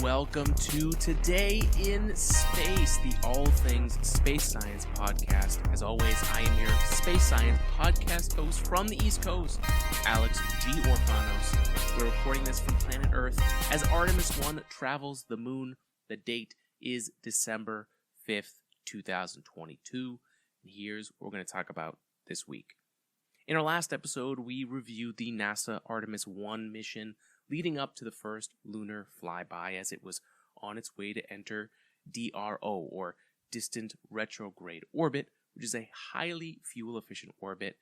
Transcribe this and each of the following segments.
welcome to Today in Space, the all things space science podcast. As always, I am your space science podcast host from the East Coast, Alex G Orphanos. We're recording this from planet Earth as Artemis 1 travels the moon. The date is December 5th, 2022. And here's what we're going to talk about this week. In our last episode, we reviewed the NASA Artemis 1 mission leading up to the first lunar flyby as it was on its way to enter DRO, or Distant Retrograde Orbit, which is a highly fuel-efficient orbit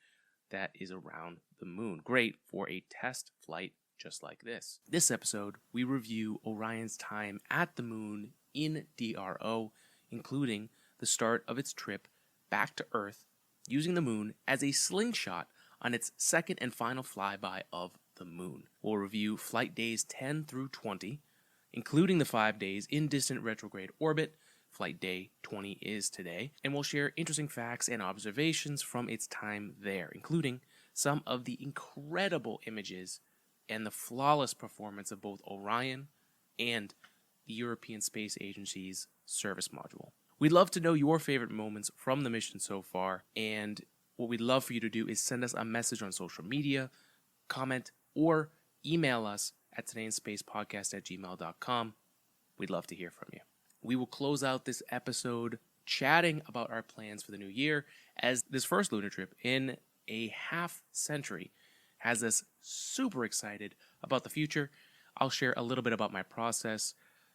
that is around the moon. Great for a test flight just like this. This episode, we review Orion's time at the moon in DRO, including the start of its trip back to Earth, using the moon as a slingshot on its second and final flyby of the moon. We'll review flight days 10 through 20, including the 5 days in distant retrograde orbit. Flight day 20 is today, and we'll share interesting facts and observations from its time there, including some of the incredible images and the flawless performance of both Orion and the European Space Agency's service module. We'd love to know your favorite moments from the mission so far, and what we'd love for you to do is send us a message on social media, comment, or email us at todayinspacepodcast@gmail.com. We'd love to hear from you. We will close out this episode chatting about our plans for the new year, as this first lunar trip in a half century has us super excited about the future. I'll share a little bit about my process,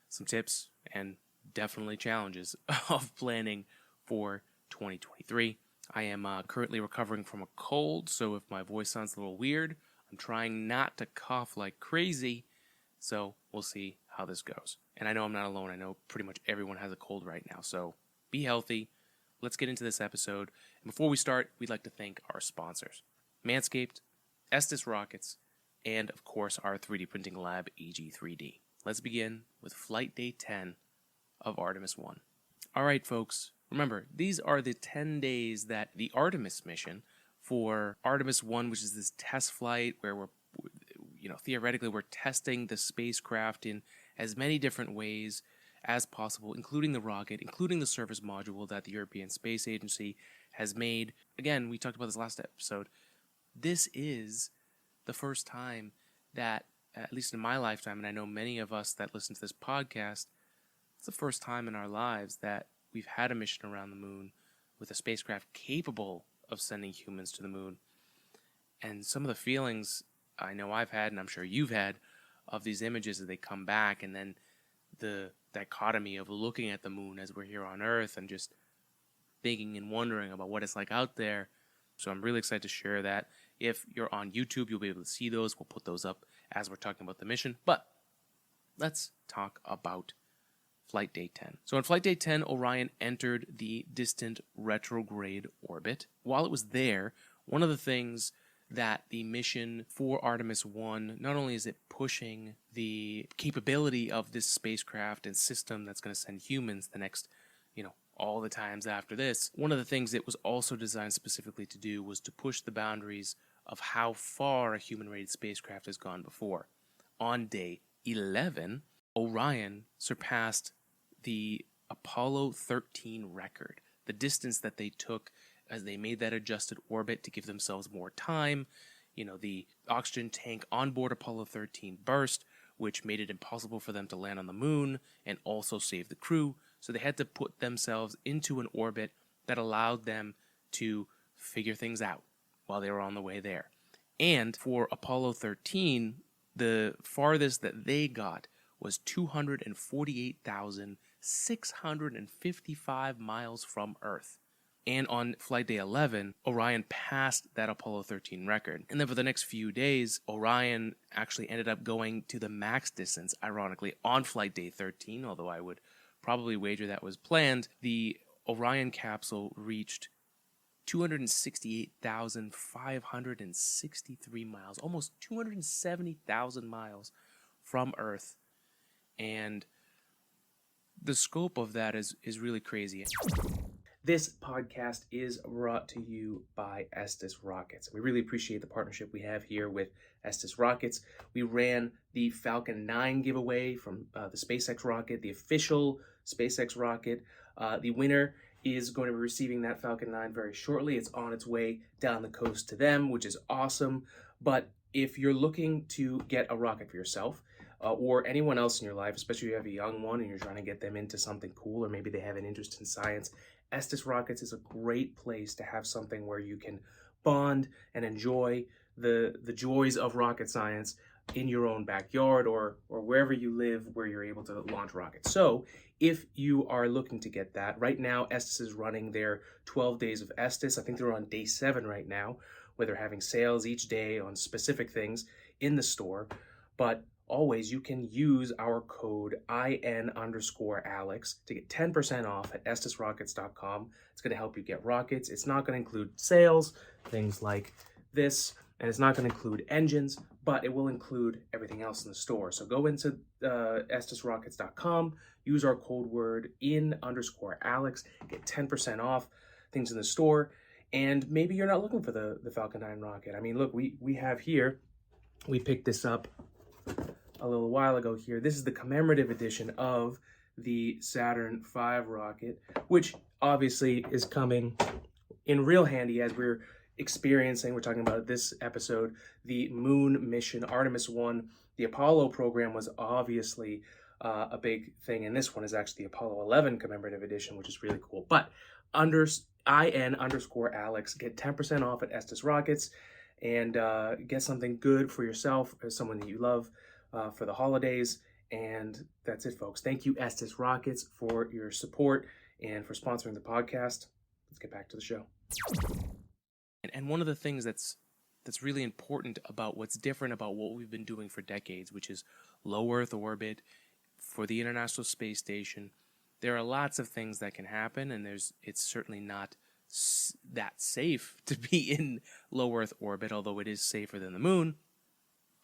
some tips, and definitely challenges of planning for 2023. I am currently recovering from a cold, so if my voice sounds a little weird, I'm trying not to cough like crazy, so we'll see how this goes. And I know I'm not alone. I know pretty much everyone has a cold right now, so be healthy. Let's get into this episode. And before we start, we'd like to thank our sponsors, Manscaped, Estes Rockets, and of course our 3D printing lab, EG3D. Let's begin with flight day 10 of Artemis 1. All right, folks, remember, these are the 10 days that the Artemis mission for Artemis 1, which is this test flight where we're, theoretically we're testing the spacecraft in as many different ways as possible, including the rocket, including the service module that the European Space Agency has made. Again, we talked about this last episode. This is the first time that, at least in my lifetime, and I know many of us that listen to this podcast, it's the first time in our lives that we've had a mission around the moon with a spacecraft capable of sending humans to the moon. And some of the feelings I know I've had, and I'm sure you've had, of these images as they come back, and then the dichotomy of looking at the moon as we're here on Earth and just thinking and wondering about what it's like out there. So I'm really excited to share that. If you're on YouTube, you'll be able to see those. We'll put those up as we're talking about the mission. But let's talk about Flight Day 10. So on Flight Day 10, Orion entered the distant retrograde orbit. While it was there, one of the things that the mission for Artemis 1, not only is it pushing the capability of this spacecraft and system that's going to send humans the next, all the times after this, one of the things it was also designed specifically to do was to push the boundaries of how far a human-rated spacecraft has gone before. On day 11, Orion surpassed the Apollo 13 record, the distance that they took as they made that adjusted orbit to give themselves more time. The oxygen tank on board Apollo 13 burst, which made it impossible for them to land on the moon and also save the crew. So they had to put themselves into an orbit that allowed them to figure things out while they were on the way there. And for Apollo 13, the farthest that they got was 248,655 miles from Earth. And on flight day 11, Orion passed that Apollo 13 record. And then for the next few days, Orion actually ended up going to the max distance, ironically, on flight day 13, although I would probably wager that was planned. The Orion capsule reached 268,563 miles, almost 270,000 miles from Earth. And the scope of that is really crazy. This podcast is brought to you by Estes Rockets. We really appreciate the partnership we have here with Estes Rockets. We ran the Falcon 9 giveaway from the SpaceX rocket, the official SpaceX rocket. The winner is going to be receiving that Falcon 9 very shortly. It's on its way down the coast to them, which is awesome. But if you're looking to get a rocket for yourself, or anyone else in your life, especially if you have a young one and you're trying to get them into something cool, or maybe they have an interest in science, Estes Rockets is a great place to have something where you can bond and enjoy the joys of rocket science in your own backyard or wherever you live where you're able to launch rockets. So if you are looking to get that, right now Estes is running their 12 days of Estes. I think they're on day 7 right now, where they're having sales each day on specific things in the store. But always, you can use our code IN_Alex to get 10% off at estesrockets.com. It's going to help you get rockets. It's not going to include sales, things like this, and it's not going to include engines, but it will include everything else in the store. So go into estesrockets.com, use our code word IN_Alex, get 10% off things in the store. And maybe you're not looking for the Falcon 9 rocket. I mean, look, we have here, we picked this up a little while ago here. This is the commemorative edition of the Saturn V rocket, which obviously is coming in real handy as we're talking about this episode, the moon mission, Artemis 1. The Apollo program was obviously a big thing, and this one is actually the Apollo 11 commemorative edition, which is really cool. But IN_Alex, get 10% off at Estes Rockets and get something good for yourself or someone that you love for the holidays. And that's it, folks. Thank you, Estes Rockets, for your support and for sponsoring the podcast. Let's get back to the show. And one of the things that's really important about what's different about what we've been doing for decades, which is low Earth orbit for the International Space Station, there are lots of things that can happen, and it's certainly not that safe to be in low Earth orbit, although it is safer than the moon.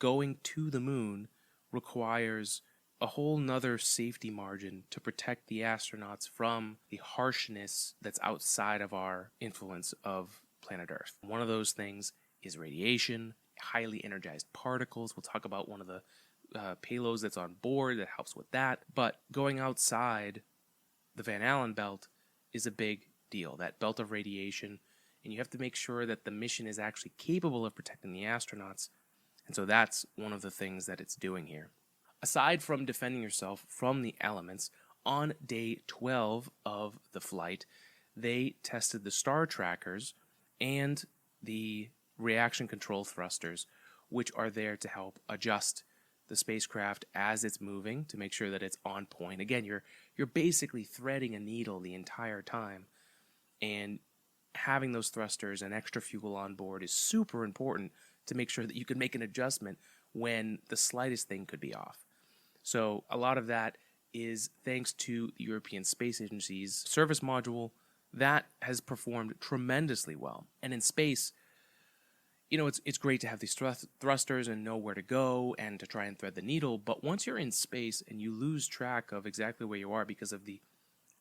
Going to the moon requires a whole nother safety margin to protect the astronauts from the harshness that's outside of our influence of planet Earth. One of those things is radiation, highly energized particles. We'll talk about one of the payloads that's on board that helps with that. But going outside the Van Allen belt is a big deal, that belt of radiation, and you have to make sure that the mission is actually capable of protecting the astronauts. And so that's one of the things that it's doing here. Aside from defending yourself from the elements, on day 12 of the flight, they tested the star trackers and the reaction control thrusters, which are there to help adjust the spacecraft as it's moving to make sure that it's on point. Again, you're basically threading a needle the entire time, and having those thrusters and extra fuel on board is super important to make sure that you can make an adjustment when the slightest thing could be off. So a lot of that is thanks to the European Space Agency's service module that has performed tremendously well. And in space, you know, it's great to have these thrusters and know where to go and to try and thread the needle, but once you're in space and you lose track of exactly where you are because of the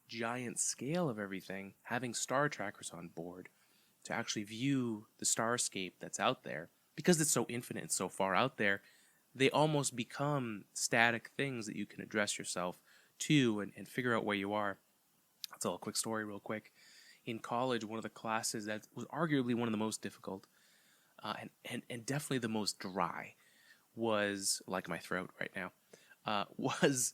giant scale of everything, having star trackers on board to actually view the starscape that's out there, because it's so infinite and so far out there, they almost become static things that you can address yourself to and figure out where you are. I'll tell a quick story real quick. In college, one of the classes that was arguably one of the most difficult and definitely the most dry was, like my throat right now, was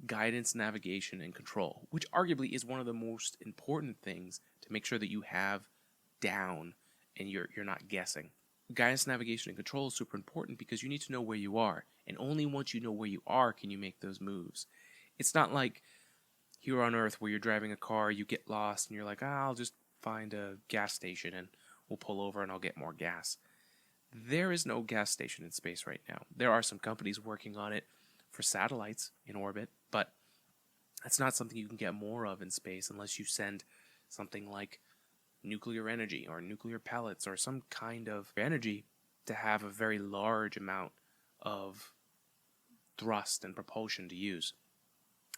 guidance, navigation, and control, which arguably is one of the most important things to make sure that you have down and you're not guessing. Guidance, navigation, and control is super important because you need to know where you are, and only once you know where you are can you make those moves. It's not like here on Earth where you're driving a car, you get lost, and you're like, I'll just find a gas station and we'll pull over and I'll get more gas. There is no gas station in space right now. There are some companies working on it for satellites in orbit, but that's not something you can get more of in space unless you send something like nuclear energy or nuclear pellets or some kind of energy to have a very large amount of thrust and propulsion to use.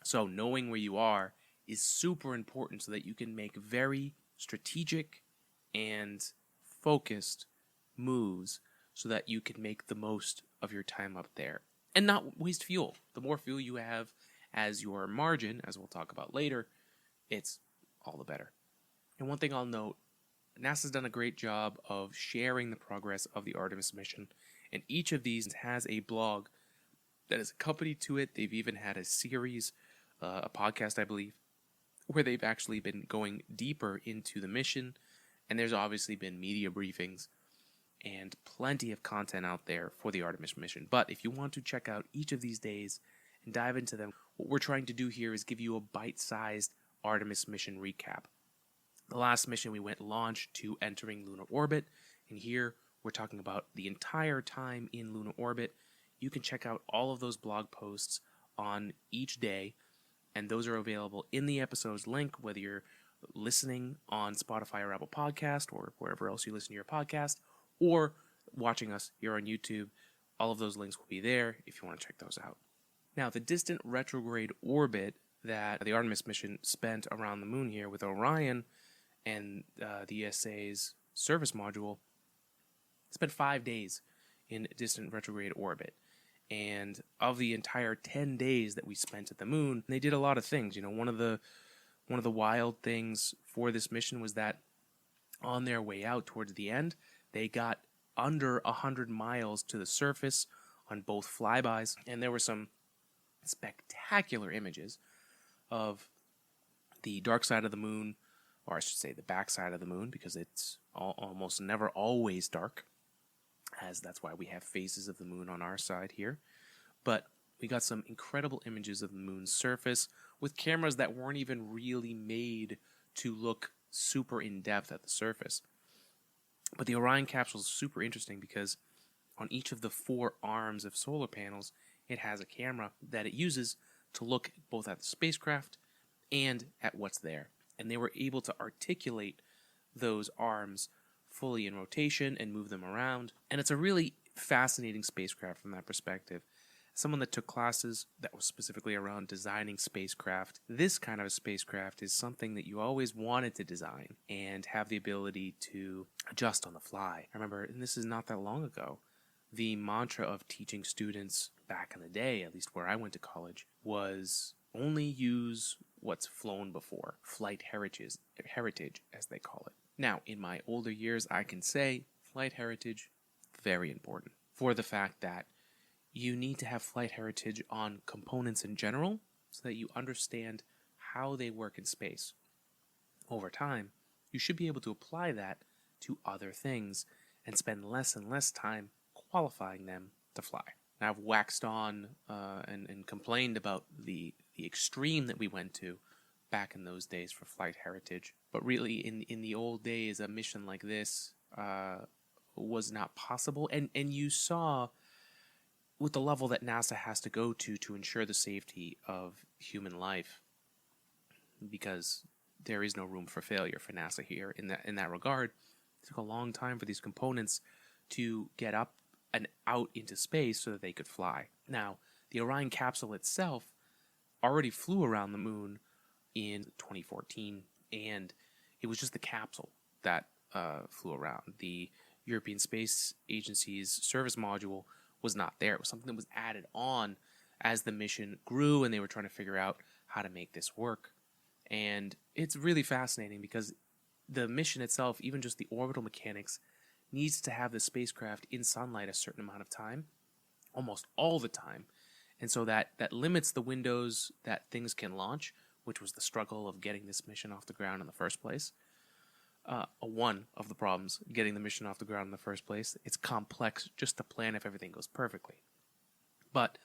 So knowing where you are is super important so that you can make very strategic and focused moves so that you can make the most of your time up there and not waste fuel. The more fuel you have as your margin, as we'll talk about later, it's all the better. And one thing I'll note, NASA's done a great job of sharing the progress of the Artemis mission, and each of these has a blog that is accompanied to it. They've even had a series, a podcast, I believe, where they've actually been going deeper into the mission, and there's obviously been media briefings and plenty of content out there for the Artemis mission. But if you want to check out each of these days and dive into them, what we're trying to do here is give you a bite-sized Artemis mission recap. The last mission we went launch to entering lunar orbit, and here we're talking about the entire time in lunar orbit. You can check out all of those blog posts on each day, and those are available in the episode's link, whether you're listening on Spotify or Apple Podcast or wherever else you listen to your podcast, or watching us here on YouTube. All of those links will be there if you want to check those out. Now, the distant retrograde orbit that the Artemis mission spent around the moon here with Orion and the ESA's service module spent 5 days in distant retrograde orbit. And of the entire 10 days that we spent at the moon, they did a lot of things. You know, one of the wild things for this mission was that on their way out towards the end, they got under 100 miles to the surface on both flybys, and there were some spectacular images of the dark side of the moon, or I should say the back side of the moon, because it's almost never always dark, as that's why we have phases of the moon on our side here. But we got some incredible images of the moon's surface with cameras that weren't even really made to look super in-depth at the surface. But the Orion capsule is super interesting because on each of the 4 arms of solar panels, it has a camera that it uses to look both at the spacecraft and at what's there. And they were able to articulate those arms fully in rotation and move them around. And it's a really fascinating spacecraft from that perspective. Someone that took classes that was specifically around designing spacecraft, this kind of a spacecraft is something that you always wanted to design and have the ability to adjust on the fly. I remember, and this is not that long ago, the mantra of teaching students back in the day, at least where I went to college, was only use what's flown before, flight heritage as they call it. Now, in my older years, I can say flight heritage, very important, for the fact that you need to have flight heritage on components in general so that you understand how they work in space. Over time, you should be able to apply that to other things and spend less and less time qualifying them to fly. Now, I've waxed on and complained about the extreme that we went to back in those days for flight heritage. But really, in the old days, a mission like this was not possible. And you saw with the level that NASA has to go to ensure the safety of human life, because there is no room for failure for NASA here in that regard. It took a long time for these components to get up and out into space so that they could fly. Now, the Orion capsule itself already flew around the moon in 2014, and it was just the capsule that flew around. The European Space Agency's service module was not there. It was something that was added on as the mission grew and they were trying to figure out how to make this work. And it's really fascinating because the mission itself, even just the orbital mechanics, needs to have the spacecraft in sunlight a certain amount of time, almost all the time. And so that limits the windows that things can launch, which was the struggle of getting this mission off the ground in the first place. One of the problems, getting the mission off the ground in the first place. It's complex just to plan if everything goes perfectly. But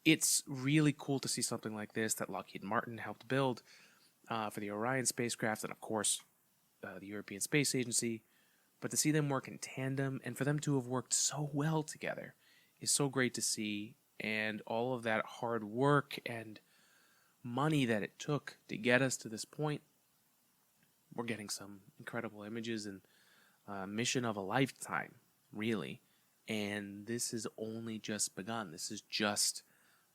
it's really cool to see something like this that Lockheed Martin helped build for the Orion spacecraft and, of course, the European Space Agency. But to see them work in tandem and for them to have worked so well together is so great to see. And all of that hard work and money that it took to get us to this point, we're getting some incredible images and mission of a lifetime, really. And this has only just begun. This is just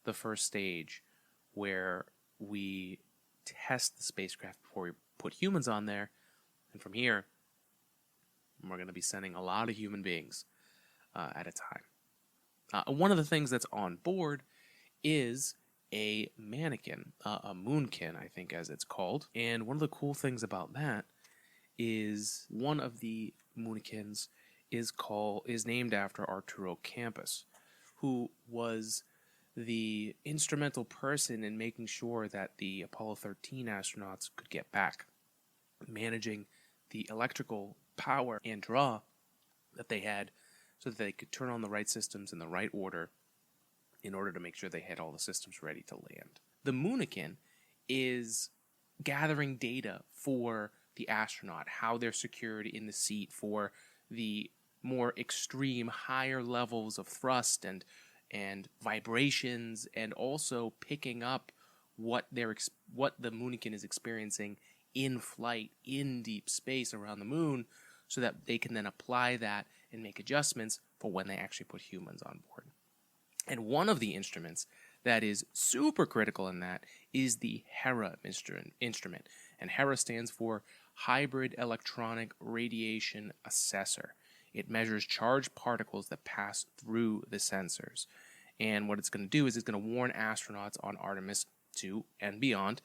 the first stage where we test the spacecraft before we put humans on there. And from here, we're going to be sending a lot of human beings at a time. One of the things that's on board is a mannequin, a moonkin, I think, as it's called. And one of the cool things about that is one of the moonikins is named after Arturo Campos, who was the instrumental person in making sure that the Apollo 13 astronauts could get back, managing the electrical power and draw that they had so that they could turn on the right systems in the right order in order to make sure they had all the systems ready to land. The moonikin is gathering data for the astronaut, how they're secured in the seat for the more extreme, higher levels of thrust and vibrations, and also picking up what the moonikin is experiencing in flight, in deep space around the moon, so that they can then apply that and make adjustments for when they actually put humans on board. And one of the instruments that is super critical in that is the HERA instrument. And HERA stands for Hybrid Electronic Radiation Assessor. It measures charged particles that pass through the sensors. And what it's going to do is it's going to warn astronauts on Artemis 2 and beyond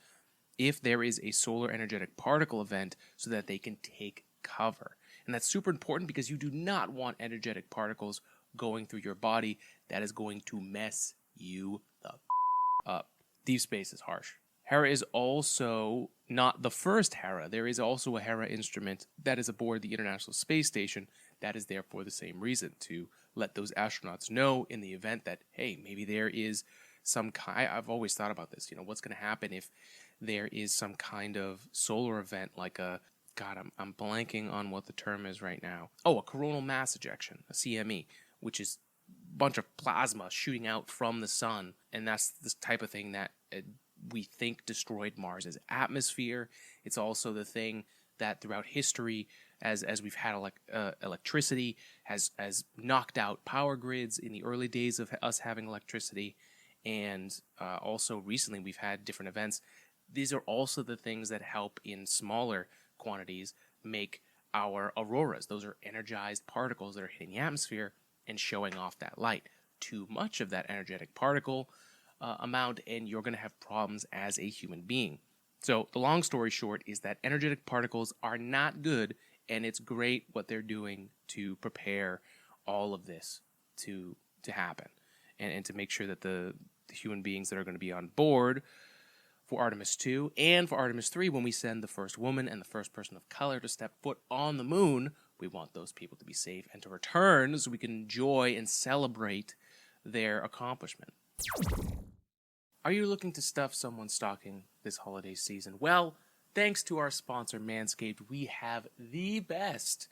if there is a solar energetic particle event so that they can take cover. And that's super important because you do not want energetic particles going through your body. That is going to mess you the up. Deep space is harsh. HERA is also not the first HERA. There is also a HERA instrument that is aboard the International Space Station that is there for the same reason, to let those astronauts know in the event that, hey, maybe there is some kind. I've always thought about this, what's going to happen if there is some kind of solar event like I'm blanking on what the term is right now. Oh, a coronal mass ejection, a CME, which is a bunch of plasma shooting out from the sun. And that's the type of thing that we think destroyed Mars's atmosphere. It's also the thing that throughout history, as we've had electricity, has knocked out power grids in the early days of us having electricity. And also recently we've had different events. These are also the things that help in smaller quantities make our auroras. Those are energized particles that are hitting the atmosphere and showing off that light. Too much of that energetic particle amount, and you're going to have problems as a human being. So the long story short is that energetic particles are not good, and it's great what they're doing to prepare all of this to happen, and to make sure that the human beings that are going to be on board for Artemis 2 and for Artemis 3, when we send the first woman and the first person of color to step foot on the moon, we want those people to be safe and to return so we can enjoy and celebrate their accomplishment. Are you looking to stuff someone's stocking this holiday season? Well, thanks to our sponsor, Manscaped, we have the best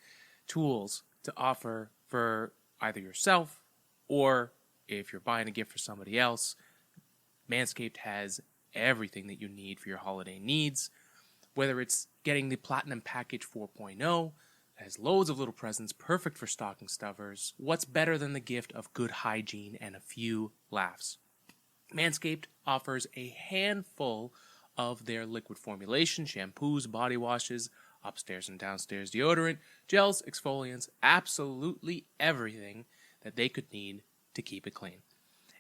tools to offer for either yourself or if you're buying a gift for somebody else. Manscaped has everything that you need for your holiday needs, whether it's getting the Platinum Package 4.0, that has loads of little presents, perfect for stocking stuffers. What's better than the gift of good hygiene and a few laughs? Manscaped offers a handful of their liquid formulation, shampoos, body washes, upstairs and downstairs deodorant, gels, exfoliants, absolutely everything that they could need to keep it clean.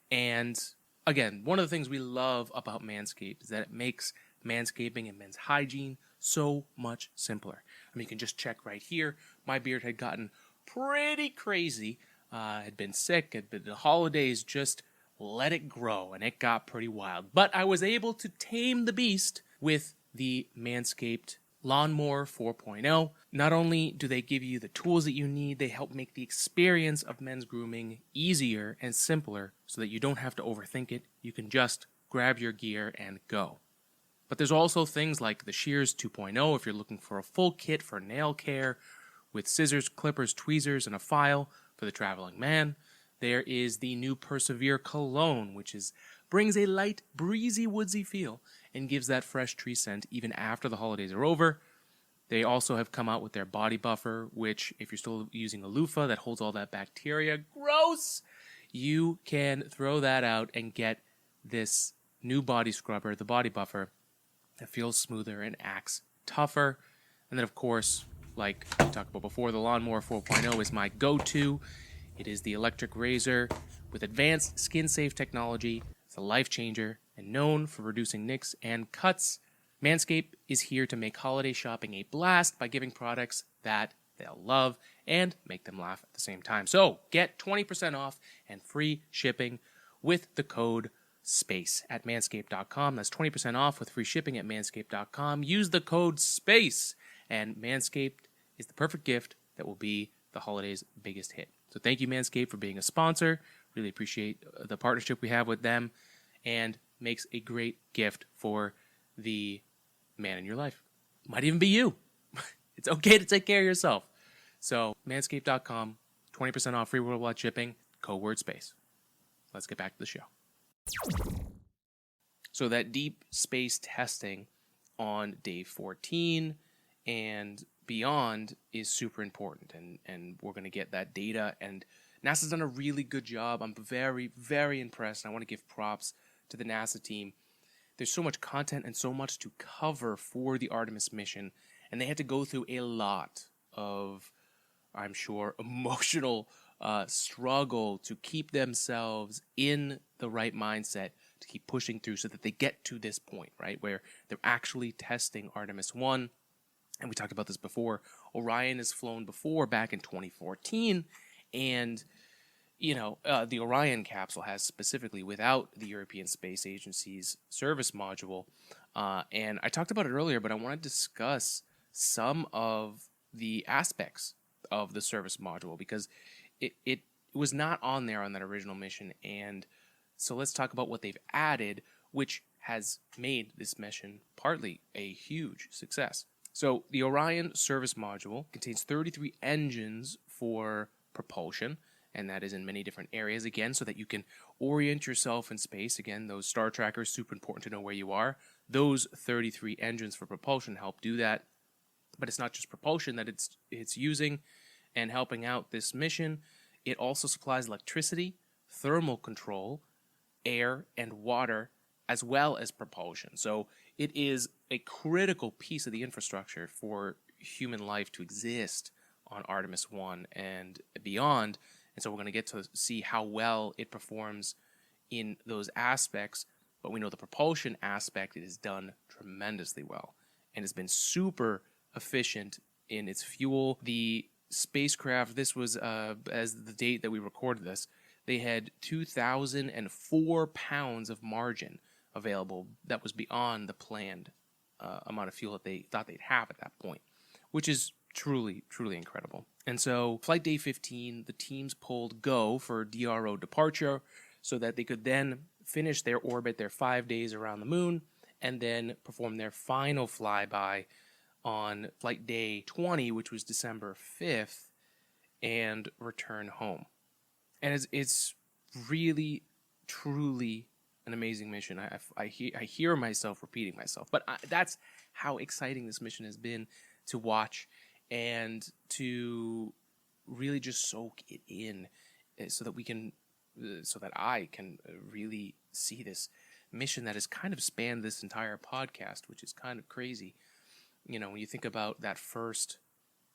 And again, one of the things we love about Manscaped is that it makes manscaping and men's hygiene so much simpler. I mean, you can just check right here. My beard had gotten pretty crazy, had been sick, had been the holidays, just let it grow, and it got pretty wild. But I was able to tame the beast with the Manscaped Lawnmower 4.0. Not only do they give you the tools that you need, they help make the experience of men's grooming easier and simpler so that you don't have to overthink it. You can just grab your gear and go. But there's also things like the Shears 2.0 if you're looking for a full kit for nail care with scissors, clippers, tweezers, and a file for the traveling man. There is the new Persevere Cologne, which brings a light, breezy, woodsy feel and gives that fresh tree scent even after the holidays are over. They also have come out with their Body Buffer, which, if you're still using a loofah that holds all that bacteria, gross, you can throw that out and get this new body scrubber, the Body Buffer, It feels smoother and acts tougher. And then, of course, like we talked about before, the Lawnmower 4.0 is my go-to. It is the electric razor with advanced skin-safe technology. It's a life changer and known for reducing nicks and cuts. Manscaped is here to make holiday shopping a blast by giving products that they'll love and make them laugh at the same time. So get 20% off and free shipping with the code SPACE at manscaped.com. That's 20% off with free shipping at manscaped.com. Use the code SPACE, and Manscaped is the perfect gift that will be the holidays' biggest hit. So thank you, Manscaped, for being a sponsor. Really appreciate the partnership we have with them, and makes a great gift for the man in your life. Might even be you. It's okay to take care of yourself. So manscaped.com, 20% off free worldwide shipping, code word SPACE. Let's get back to the show. So that deep space testing on day 14 and beyond is super important, and we're going to get that data, and NASA's done a really good job. I'm very, very impressed, and I want to give props to the NASA team. There's so much content and so much to cover for the Artemis mission, and they had to go through a lot of, I'm sure, emotional struggle to keep themselves in the right mindset to keep pushing through so that they get to this point, right, where they're actually testing Artemis 1. And we talked about this before. Orion has flown before back in 2014, and the Orion capsule has specifically without the European Space Agency's service module. And I talked about it earlier, but I want to discuss some of the aspects of the service module because it was not on there on that original mission. And so let's talk about what they've added, which has made this mission partly a huge success. So the Orion service module contains 33 engines for propulsion, and that is in many different areas, again, so that you can orient yourself in space. Again, those star trackers, super important to know where you are. Those 33 engines for propulsion help do that. But it's not just propulsion that it's using and helping out this mission. It also supplies electricity, thermal control, air, and water, as well as propulsion. So it is a critical piece of the infrastructure for human life to exist on Artemis 1 and beyond. And so we're going to get to see how well it performs in those aspects. But we know the propulsion aspect, it is done tremendously well and has been super efficient in its fuel. The spacecraft, this was as the date that we recorded this, they had 2,004 pounds of margin available that was beyond the planned amount of fuel that they thought they'd have at that point, which is truly, truly incredible. And so flight day 15, the teams pulled go for DRO departure so that they could then finish their orbit, their 5 days around the moon, and then perform their final flyby on flight day 20, which was December 5th, and return home. And it's really, truly an amazing mission. I hear myself repeating myself, but that's how exciting this mission has been to watch and to really just soak it in, so that I can really see this mission that has kind of spanned this entire podcast, which is kind of crazy. When you think about that first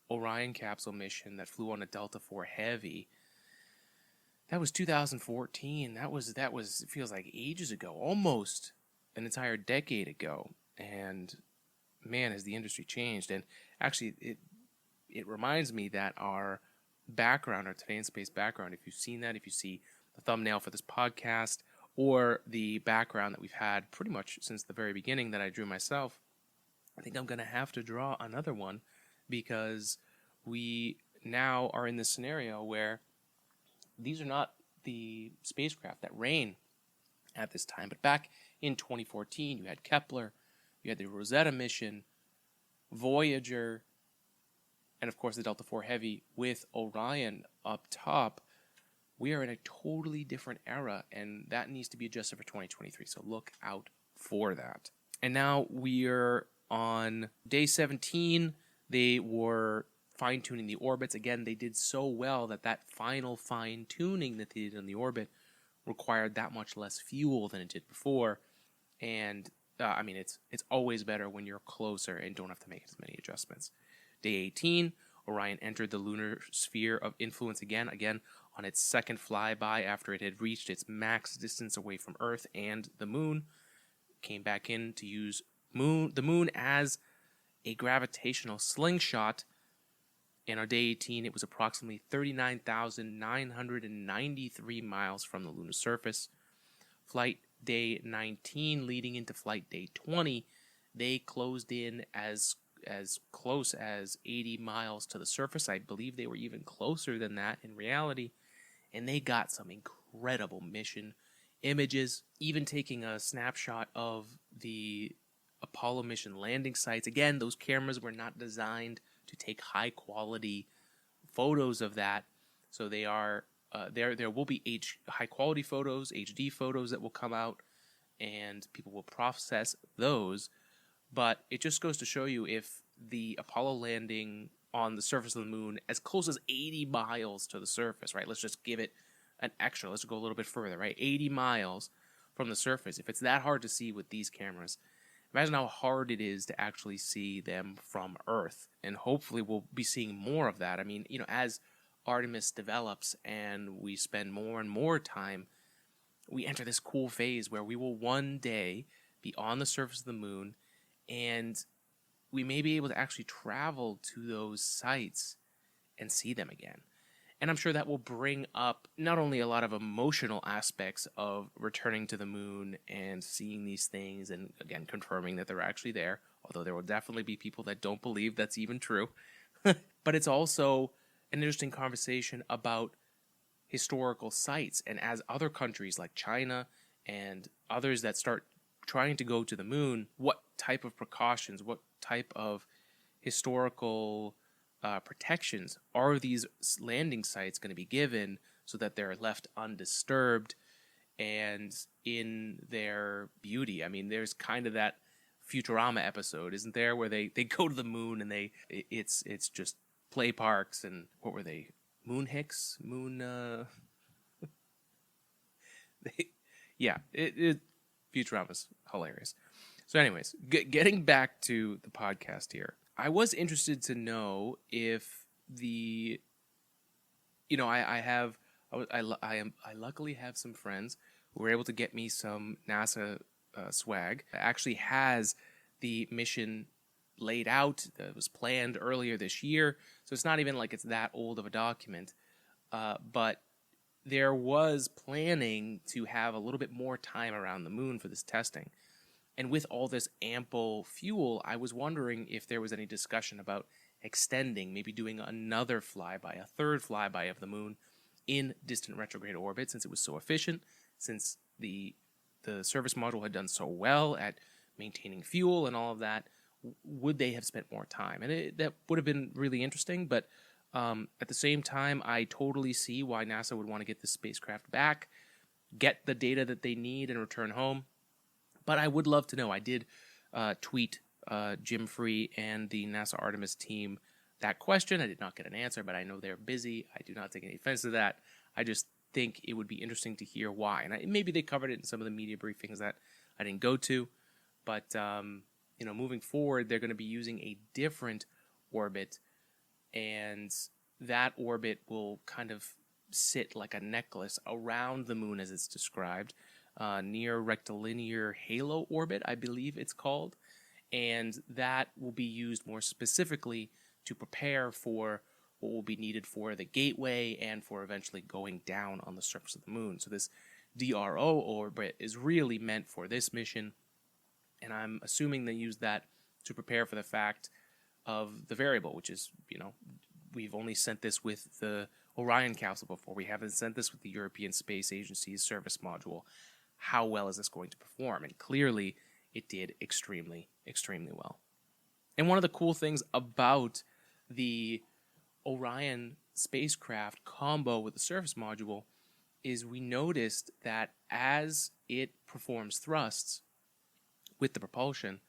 Orion capsule mission that flew on a Delta IV Heavy, that was 2014. That was it feels like ages ago, almost an entire decade ago. And man, has the industry changed. And actually, it reminds me that our background, our Today in Space background, if you've seen that, if you see the thumbnail for this podcast or the background that we've had pretty much since the very beginning that I drew myself, I think I'm going to have to draw another one because we now are in this scenario where these are not the spacecraft that reign at this time. But back in 2014, you had Kepler, you had the Rosetta mission, Voyager, and of course the Delta IV Heavy with Orion up top. We are in a totally different era, and that needs to be adjusted for 2023. So look out for that. And now we are on day 17. They were fine-tuning the orbits. Again, they did so well that final fine-tuning that they did on the orbit required that much less fuel than it did before. And it's always better when you're closer and don't have to make as many adjustments. Day 18, Orion entered the lunar sphere of influence again on its second flyby after it had reached its max distance away from Earth and the Moon. Came back in to use the Moon as a gravitational slingshot. And on day 18, it was approximately 39,993 miles from the lunar surface. Flight day 19 leading into flight day 20, they closed in as close as 80 miles to the surface. I believe they were even closer than that in reality. And they got some incredible mission images, even taking a snapshot of the Apollo mission landing sites. Again, those cameras were not designed to take high quality photos of that. So they are there will be high quality photos, HD photos that will come out, and people will process those. But it just goes to show you, if the Apollo landing on the surface of the Moon, as close as 80 miles to the surface, right? Let's just give it an extra. Let's go a little bit further, right? 80 miles from the surface. If it's that hard to see with these cameras, imagine how hard it is to actually see them from Earth. And hopefully we'll be seeing more of that. I mean, as Artemis develops and we spend more and more time, we enter this cool phase where we will one day be on the surface of the Moon, and we may be able to actually travel to those sites and see them again. And I'm sure that will bring up not only a lot of emotional aspects of returning to the Moon and seeing these things and, again, confirming that they're actually there, although there will definitely be people that don't believe that's even true. But it's also an interesting conversation about historical sites. And as other countries like China and others that start trying to go to the Moon, what type of precautions, what type of historical protections are these landing sites going to be given so that they're left undisturbed and in their beauty? I mean, there's kind of that Futurama episode, isn't there, where they go to the Moon and it's just play parks, and what were they? Futurama's hilarious. So anyways, getting back to the podcast here, I was interested to know if I luckily have some friends who were able to get me some NASA swag. It actually has the mission laid out that was planned earlier this year, so it's not even like it's that old of a document, but there was planning to have a little bit more time around the Moon for this testing. And with all this ample fuel, I was wondering if there was any discussion about extending, maybe doing another flyby, a third flyby of the Moon in distant retrograde orbit, since it was so efficient, since the service module had done so well at maintaining fuel and all of that. Would they have spent more time? And that would have been really interesting, but at the same time, I totally see why NASA would want to get the spacecraft back, get the data that they need, and return home. But I would love to know. I did tweet Jim Free and the NASA Artemis team that question. I did not get an answer, but I know they're busy. I do not take any offense to that. I just think it would be interesting to hear why. And maybe they covered it in some of the media briefings that I didn't go to. But, moving forward, they're going to be using a different orbit, and that orbit will kind of sit like a necklace around the Moon, as it's described, near rectilinear halo orbit, I believe it's called. And that will be used more specifically to prepare for what will be needed for the gateway and for eventually going down on the surface of the Moon. So this DRO orbit is really meant for this mission, and I'm assuming they use that to prepare for the fact of the variable, which is, we've only sent this with the Orion capsule before. We haven't sent this with the European Space Agency's service module. How well is this going to perform? And clearly, it did extremely, extremely well. And one of the cool things about the Orion spacecraft combo with the service module is we noticed that as it performs thrusts with the propulsion,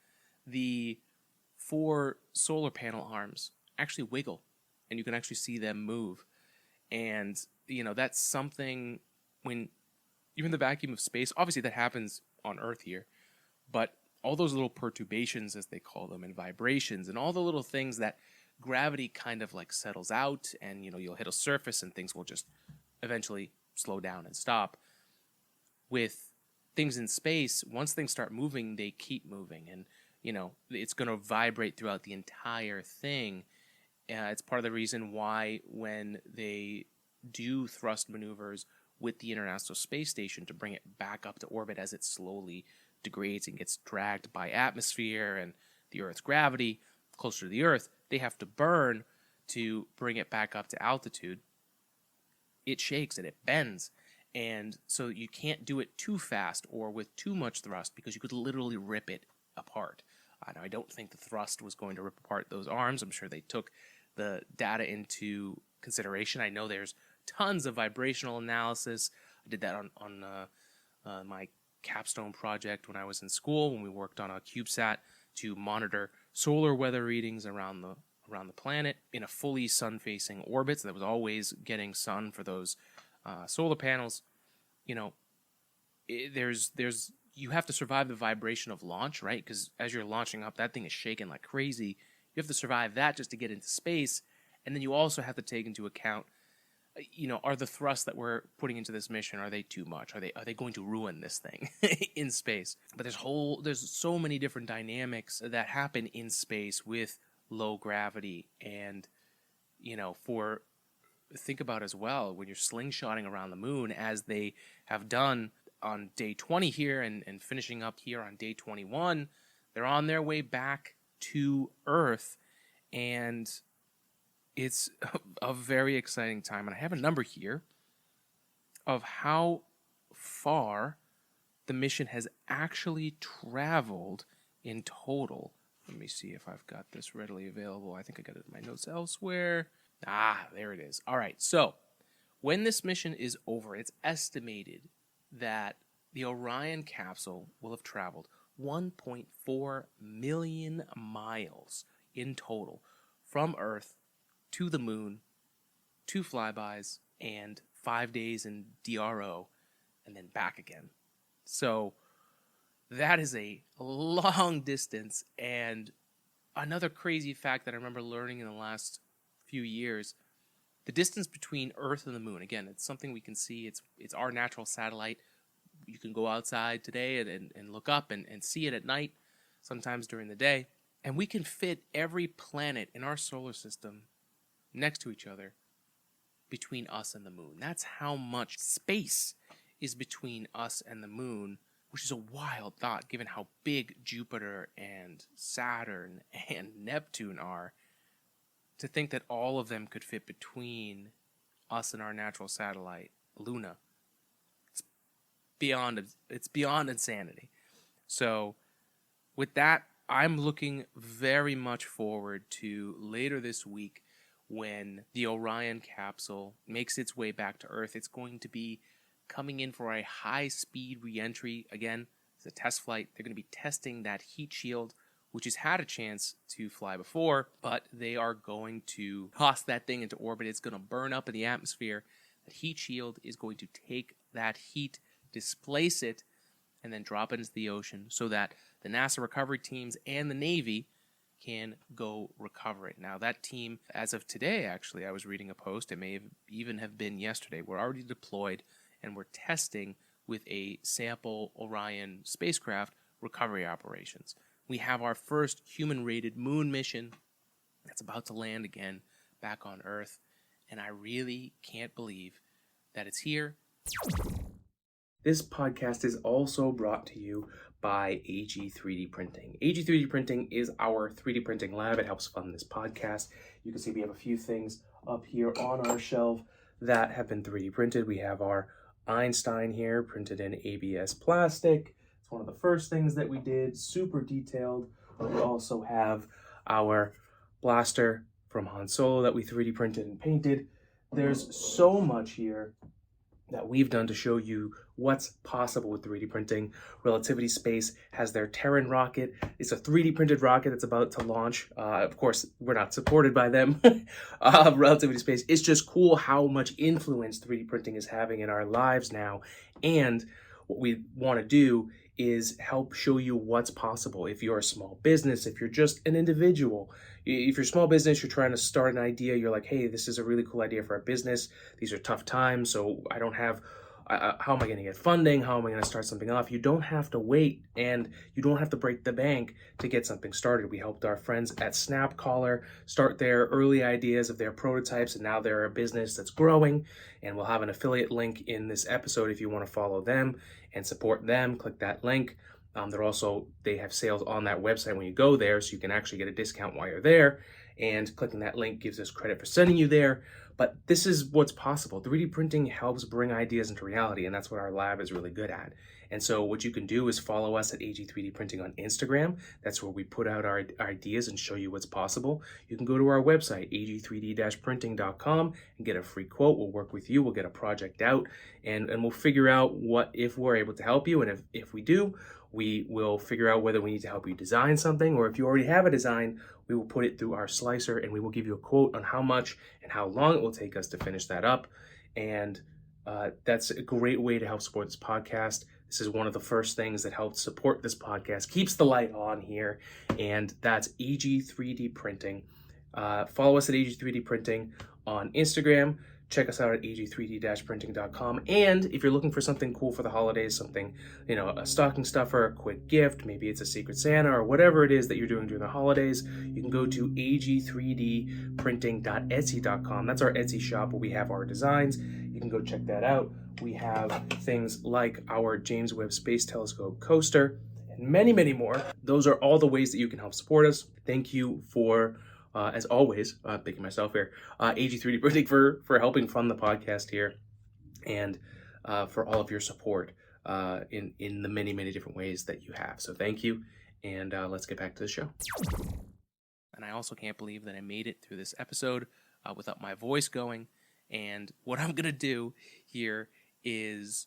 the 4 solar panel arms actually wiggle, and you can actually see them move. And, that's something when you're in the vacuum of space. Obviously, that happens on Earth here, but all those little perturbations, as they call them, and vibrations, and all the little things that gravity kind of like settles out, and you'll hit a surface and things will just eventually slow down and stop. With things in space, once things start moving, they keep moving, and it's going to vibrate throughout the entire thing. It's part of the reason why when they do thrust maneuvers with the International Space Station to bring it back up to orbit as it slowly degrades and gets dragged by atmosphere and the Earth's gravity closer to the Earth, they have to burn to bring it back up to altitude. It shakes and it bends, and so you can't do it too fast or with too much thrust because you could literally rip it apart. Now, I don't think the thrust was going to rip apart those arms. I'm sure they took the data into consideration. I know there's tons of vibrational analysis. I did that on my capstone project when I was in school, when we worked on a CubeSat to monitor solar weather readings around the planet in a fully sun-facing orbit, so that was always getting sun for those solar panels. There's you have to survive the vibration of launch, right? Because as you're launching up, that thing is shaking like crazy. You have to survive that just to get into space, and then you also have to take into account, are the thrusts that we're putting into this mission, are they too much? Are they going to ruin this thing in space? But there's so many different dynamics that happen in space with low gravity, and think about as well when you're slingshotting around the moon, as they have done on day 20 here and finishing up here on day 21. They're on their way back to Earth, and it's a very exciting time. And I have a number here of how far the mission has actually traveled in total. Let me see if I've got this readily available. I think I got it in my notes elsewhere. There it is. All right, so when this mission is over, it's estimated that the Orion capsule will have traveled 1.4 million miles in total from Earth to the moon, 2 flybys, and 5 days in DRO, and then back again. So that is a long distance. And another crazy fact that I remember learning in the last few years, the distance between Earth and the moon, again, it's something we can see. It's our natural satellite. You can go outside today and look up and see it at night, sometimes during the day. And we can fit every planet in our solar system next to each other between us and the moon. That's how much space is between us and the moon, which is a wild thought given how big Jupiter and Saturn and Neptune are. To think that all of them could fit between us and our natural satellite, Lunar, it's beyond insanity. So with that, I'm looking very much forward to later this week when the Orion capsule makes its way back to Earth. It's going to be coming in for a high-speed re-entry. Again, it's a test flight. They're going to be testing that heat shield, which has had a chance to fly before, but they are going to toss that thing into orbit. It's going to burn up in the atmosphere. The heat shield is going to take that heat, displace it, and then drop it into the ocean so that the NASA recovery teams and the Navy can go recover it. Now, that team, as of today, actually, I was reading a post, it may even have been yesterday, we're already deployed and we're testing with a sample Orion spacecraft recovery operations. We have our first human-rated moon mission that's about to land again back on Earth, and I really can't believe that it's here. This podcast is also brought to you by AG 3D Printing. AG 3D Printing is our 3D printing lab. It helps fund this podcast. You can see we have a few things up here on our shelf that have been 3D printed. We have our Einstein here printed in ABS plastic. It's one of the first things that we did, super detailed. We also have our blaster from Han Solo that we 3D printed and painted. There's so much here that we've done to show you what's possible with 3D printing. Relativity Space has their Terran rocket. It's a 3D printed rocket that's about to launch. Of course, we're not supported by them. Relativity Space. It's just cool how much influence 3D printing is having in our lives now. And what we want to do is help show you what's possible. If you're a small business, if you're just an individual, if you're a small business, you're trying to start an idea, you're like, hey, this is a really cool idea for a business. These are tough times, so I don't have, how am I going to get funding? How am I going to start something off? You don't have to wait, and you don't have to break the bank to get something started. We helped our friends at Snapcaller start their early ideas of their prototypes, and now they're a business that's growing, and we'll have an affiliate link in this episode if you want to follow them and support them. Click that link. They have sales on that website when you go there, so you can actually get a discount while you're there, and clicking that link gives us credit for sending you there. But this is what's possible. 3D printing helps bring ideas into reality, and that's what our lab is really good at. And so what you can do is follow us at AG3D Printing on Instagram. That's where we put out our ideas and show you what's possible. You can go to our website, ag3d-printing.com, and get a free quote. We'll work with you. We'll get a project out, and we'll figure out if we're able to help you. And if we do, we will figure out whether we need to help you design something, or if you already have a design, we will put it through our slicer, and we will give you a quote on how much and how long it will take us to finish that up. And that's a great way to help support this podcast. This is one of the first things that helps support this podcast, keeps the light on here, and that's AG3D Printing. Follow us at AG3D Printing on Instagram. Check us out at ag3d-printing.com. And if you're looking for something cool for the holidays, something, a stocking stuffer, a quick gift, maybe it's a Secret Santa or whatever it is that you're doing during the holidays, you can go to ag3dprinting.etsy.com. That's our Etsy shop where we have our designs. You can go check that out. We have things like our James Webb Space Telescope coaster and many, many more. Those are all the ways that you can help support us. Thank you for as always, thanking myself here, AG3D Printing for helping fund the podcast here, and for all of your support in the many, many different ways that you have. So thank you, and let's get back to the show. And I also can't believe that I made it through this episode without my voice going, and what I'm going to do here is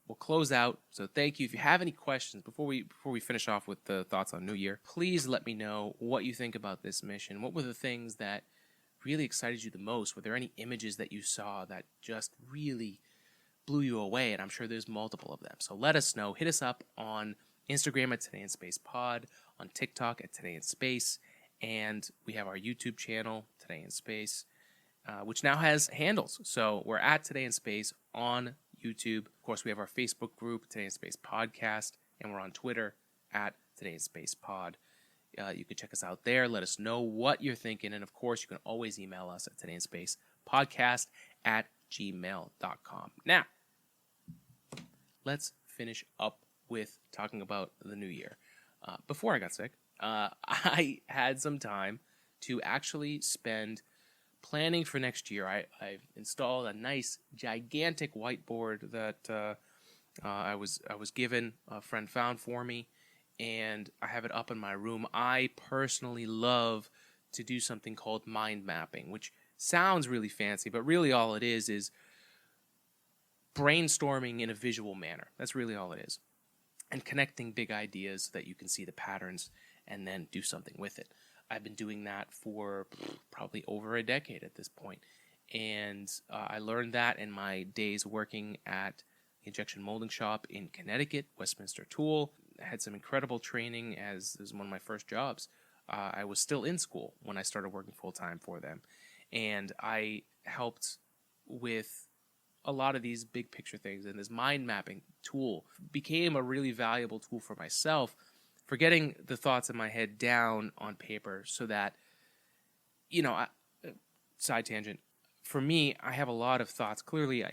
we'll close out. So thank you. If you have any questions before we finish off with the thoughts on New Year, please let me know what you think about this mission. What were the things that really excited you the most? Were there any images that you saw that just really blew you away? And I'm sure there's multiple of them. So let us know. Hit us up on Instagram at Today in Space Pod, on TikTok at Today in Space, and we have our YouTube channel, Today in Space, which now has handles. So we're at Today in Space on YouTube. Of course, we have our Facebook group, Today in Space Podcast, and we're on Twitter at Today in Space Pod. You can check us out there. Let us know what you're thinking. And of course, you can always email us at todayinspacepodcast@gmail.com. Now, let's finish up with talking about the new year. Before I got sick, I had some time to actually spend planning for next year. I've installed a nice, gigantic whiteboard that I was given, a friend found for me, and I have it up in my room. I personally love to do something called mind mapping, which sounds really fancy, but really all it is brainstorming in a visual manner. That's really all it is. And connecting big ideas so that you can see the patterns and then do something with it. I've been doing that for probably over a decade at this point. And I learned that in my days working at the injection molding shop in Connecticut, Westminster Tool. I had some incredible training as one of my first jobs. I was still in school when I started working full-time for them. And I helped with a lot of these big picture things. And this mind mapping tool became a really valuable tool for myself for getting the thoughts in my head down on paper so that, side tangent, for me, I have a lot of thoughts. Clearly,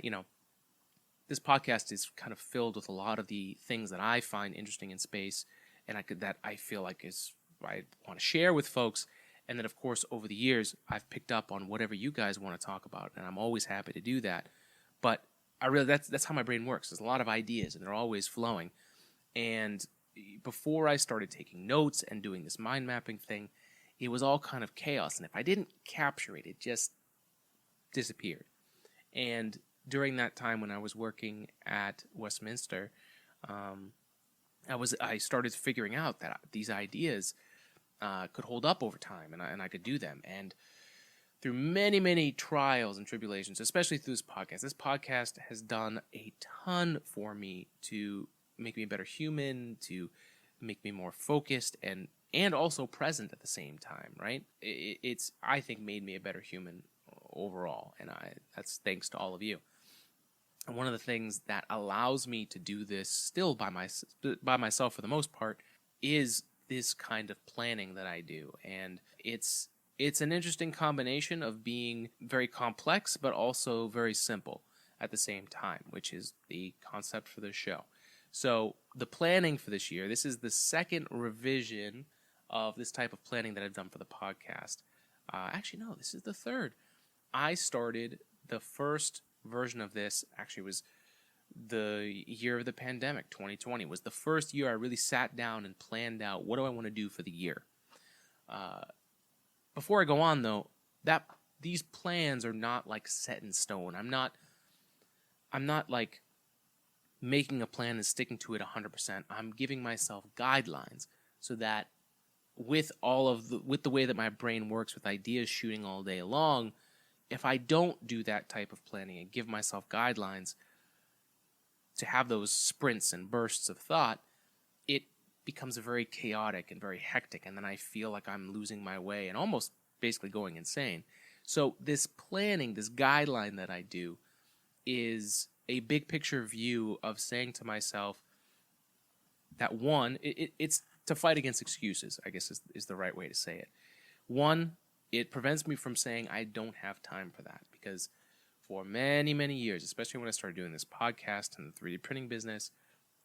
this podcast is kind of filled with a lot of the things that I find interesting in space and that I feel like I want to share with folks. And then, of course, over the years, I've picked up on whatever you guys want to talk about, and I'm always happy to do that. But that's how my brain works. There's a lot of ideas, and they're always flowing. And before I started taking notes and doing this mind mapping thing, it was all kind of chaos. And if I didn't capture it, it just disappeared. And during that time when I was working at Westminster, I started figuring out that these ideas could hold up over time, and I could do them. And through many, many trials and tribulations, especially through this podcast has done a ton for me to make me a better human, to make me more focused and also present at the same time, right? It's, I think, made me a better human overall, and that's thanks to all of you. And one of the things that allows me to do this still by myself for the most part is this kind of planning that I do. And it's an interesting combination of being very complex but also very simple at the same time, which is the concept for this show. So the planning for this year, this is the second revision of this type of planning that I've done for the podcast. Actually, no, this is the third. I started the first version of this, actually was the year of the pandemic. 2020 was the first year I really sat down and planned out, what do I want to do for the year? Before I go on, though, these plans are not like set in stone. I'm not like making a plan and sticking to it 100%. I'm giving myself guidelines so that with the way that my brain works, with ideas shooting all day long, if I don't do that type of planning and give myself guidelines to have those sprints and bursts of thought, it becomes very chaotic and very hectic, and then I feel like I'm losing my way and almost basically going insane. So this planning, this guideline that I do, is a big picture view of saying to myself that, one, it's to fight against excuses, I guess is the right way to say it. One, it prevents me from saying I don't have time for that, because for many, many years, especially when I started doing this podcast and the 3D printing business,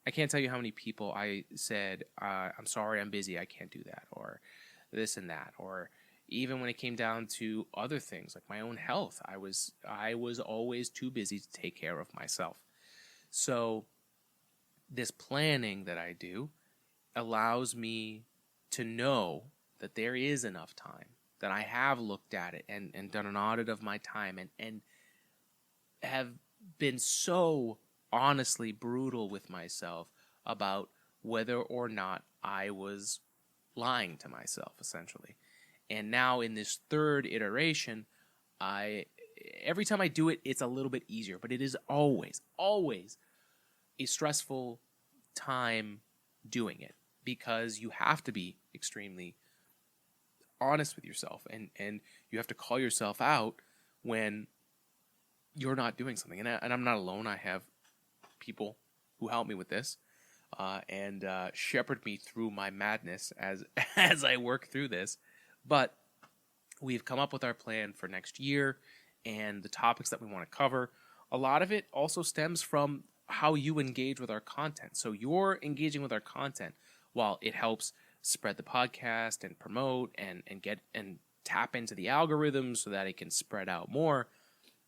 I can't tell you how many people I said, I'm sorry, I'm busy, I can't do that, or this and that, or even when it came down to other things like my own health, I was always too busy to take care of myself. So this planning that I do allows me to know that there is enough time, that I have looked at it and done an audit of my time and have been so honestly brutal with myself about whether or not I was lying to myself, essentially. And now in this third iteration, every time I do it, it's a little bit easier, but it is always a stressful time doing it, because you have to be extremely honest with yourself, and you have to call yourself out when you're not doing something. And I'm not alone. I have people who help me with this and shepherd me through my madness as I work through this. But we've come up with our plan for next year and the topics that we want to cover. A lot of it also stems from how you engage with our content. So you're engaging with our content while it helps spread the podcast and promote and get and tap into the algorithm so that it can spread out more.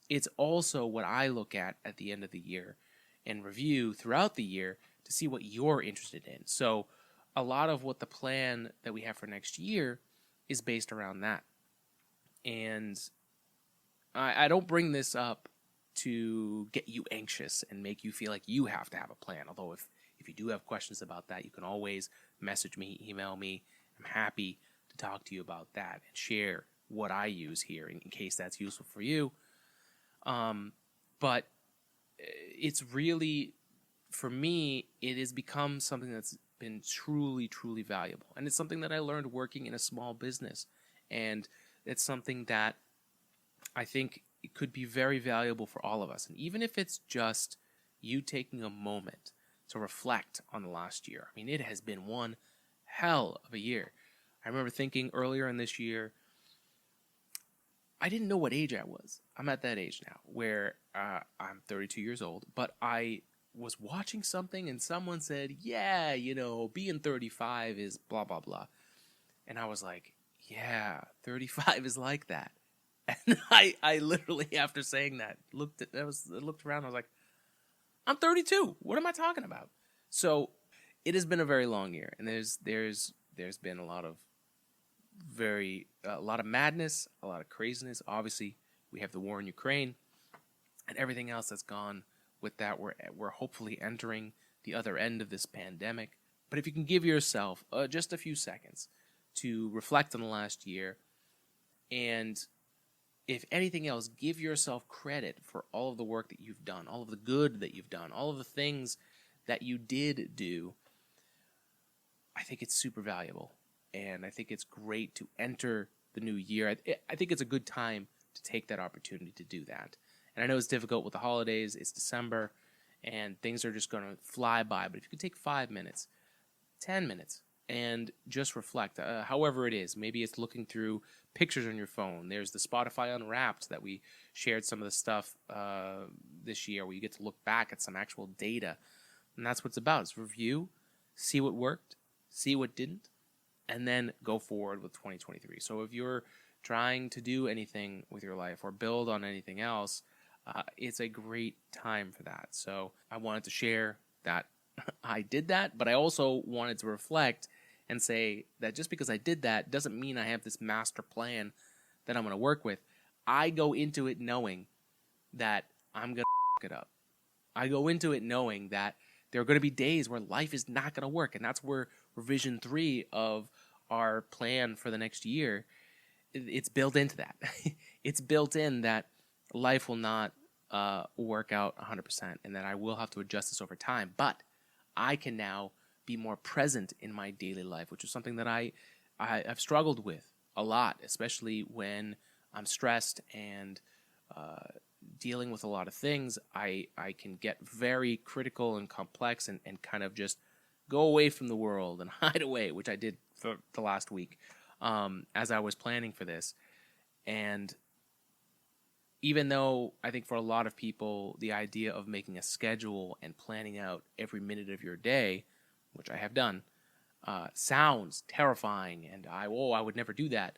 It's also what I look at the end of the year and review throughout the year to see what you're interested in. So a lot of what the plan that we have for next year is based around that. And I don't bring this up to get you anxious and make you feel like you have to have a plan. Although if you do have questions about that, you can always message me, email me. I'm happy to talk to you about that and share what I use here in case that's useful for you. But it's really, for me, it has become something that's been truly, truly valuable. And it's something that I learned working in a small business. And it's something that I think it could be very valuable for all of us. And even if it's just you taking a moment to reflect on the last year. I mean, it has been one hell of a year. I remember thinking earlier in this year, I didn't know what age I was. I'm at that age now where I'm 32 years old, but I was watching something and someone said, yeah, being 35 is blah, blah, blah. And I was like, yeah, 35 is like that. And I literally, after saying that, looked around, I was like, I'm 32. What am I talking about? So it has been a very long year, and there's been a lot of madness, a lot of craziness. Obviously, we have the war in Ukraine and everything else that's gone with that. We're hopefully entering the other end of this pandemic. But if you can give yourself just a few seconds to reflect on the last year, and if anything else, give yourself credit for all of the work that you've done, all of the good that you've done, all of the things that you did do, I think it's super valuable. And I think it's great to enter the new year. I think it's a good time to take that opportunity to do that. And I know it's difficult with the holidays. It's December, and things are just going to fly by. But if you could take 5 minutes, 10 minutes, and just reflect, however it is. Maybe it's looking through pictures on your phone. There's the Spotify Unwrapped that we shared some of the stuff this year where you get to look back at some actual data. And that's what it's about. It's review, see what worked, see what didn't, and then go forward with 2023. So if you're trying to do anything with your life or build on anything else, it's a great time for that. So I wanted to share that I did that, but I also wanted to reflect and say that just because I did that doesn't mean I have this master plan that I'm going to work with. I go into it knowing that I'm going to f it up. I go into it knowing that there are going to be days where life is not going to work, and that's where revision 3 of our plan for the next year, it's built into that. It's built in that life will not work out 100% and that I will have to adjust this over time, but I can now be more present in my daily life, which is something that I've struggled with a lot, especially when I'm stressed and dealing with a lot of things. I can get very critical and complex and kind of just go away from the world and hide away, which I did for the last week as I was planning for this. And even though I think for a lot of people, the idea of making a schedule and planning out every minute of your day, which I have done, sounds terrifying, and I would never do that.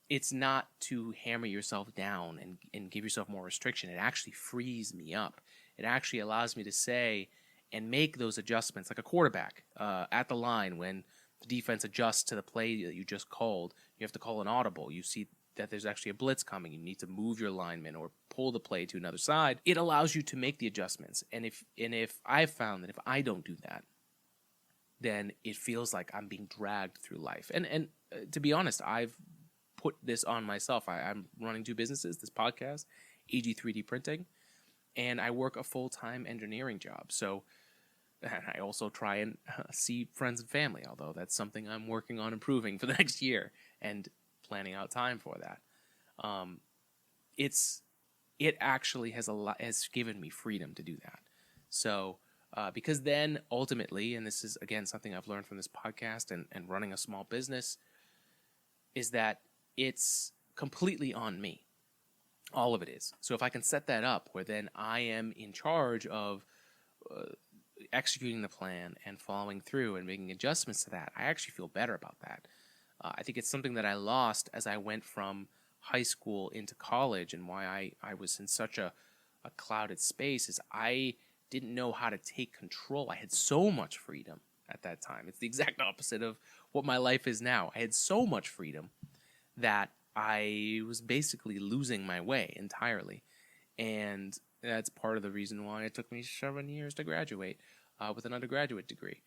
It's not to hammer yourself down and give yourself more restriction. It actually frees me up. It actually allows me to say and make those adjustments like a quarterback at the line when the defense adjusts to the play that you just called. You have to call an audible. You see that there's actually a blitz coming. You need to move your lineman or pull the play to another side. It allows you to make the adjustments. And if I've found that if I don't do that, then it feels like I'm being dragged through life. And to be honest, I've put this on myself. I'm running 2 businesses, this podcast, AG 3D printing, and I work a full-time engineering job. So I also try and see friends and family, although that's something I'm working on improving for the next year and planning out time for that. It actually has given me freedom to do that. So because then ultimately, and this is again something I've learned from this podcast and running a small business, is that it's completely on me. All of it is. So if I can set that up where then I am in charge of executing the plan and following through and making adjustments to that, I actually feel better about that. I think it's something that I lost as I went from high school into college, and why I was in such a clouded space is I didn't know how to take control. I had so much freedom at that time. It's the exact opposite of what my life is now. I had so much freedom that I was basically losing my way entirely. And that's part of the reason why it took me 7 years to graduate with an undergraduate degree.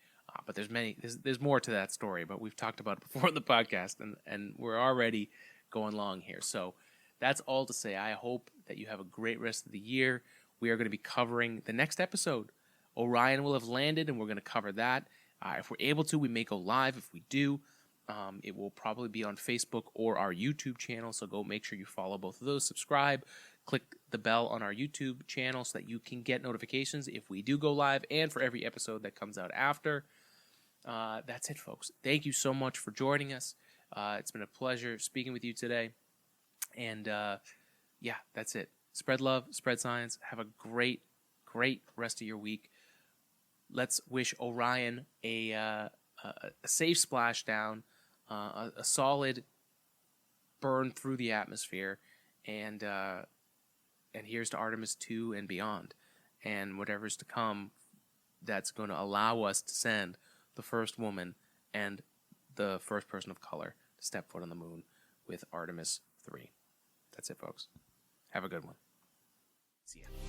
But there's more to that story, but we've talked about it before in the podcast, and we're already going long here. So that's all to say. I hope that you have a great rest of the year. We are going to be covering the next episode. Orion will have landed, and we're going to cover that. If we're able to, we may go live. If we do, it will probably be on Facebook or our YouTube channel, so go make sure you follow both of those. Subscribe. Click the bell on our YouTube channel so that you can get notifications if we do go live and for every episode that comes out after. That's it, folks. Thank you so much for joining us. It's been a pleasure speaking with you today. And yeah, that's it. Spread love, spread science. Have a great, great rest of your week. Let's wish Orion a safe splashdown, a solid burn through the atmosphere, and here's to Artemis 2 and beyond, and whatever's to come that's going to allow us to send the first woman and the first person of color to step foot on the moon with Artemis 3. That's it, folks. Have a good one. See ya.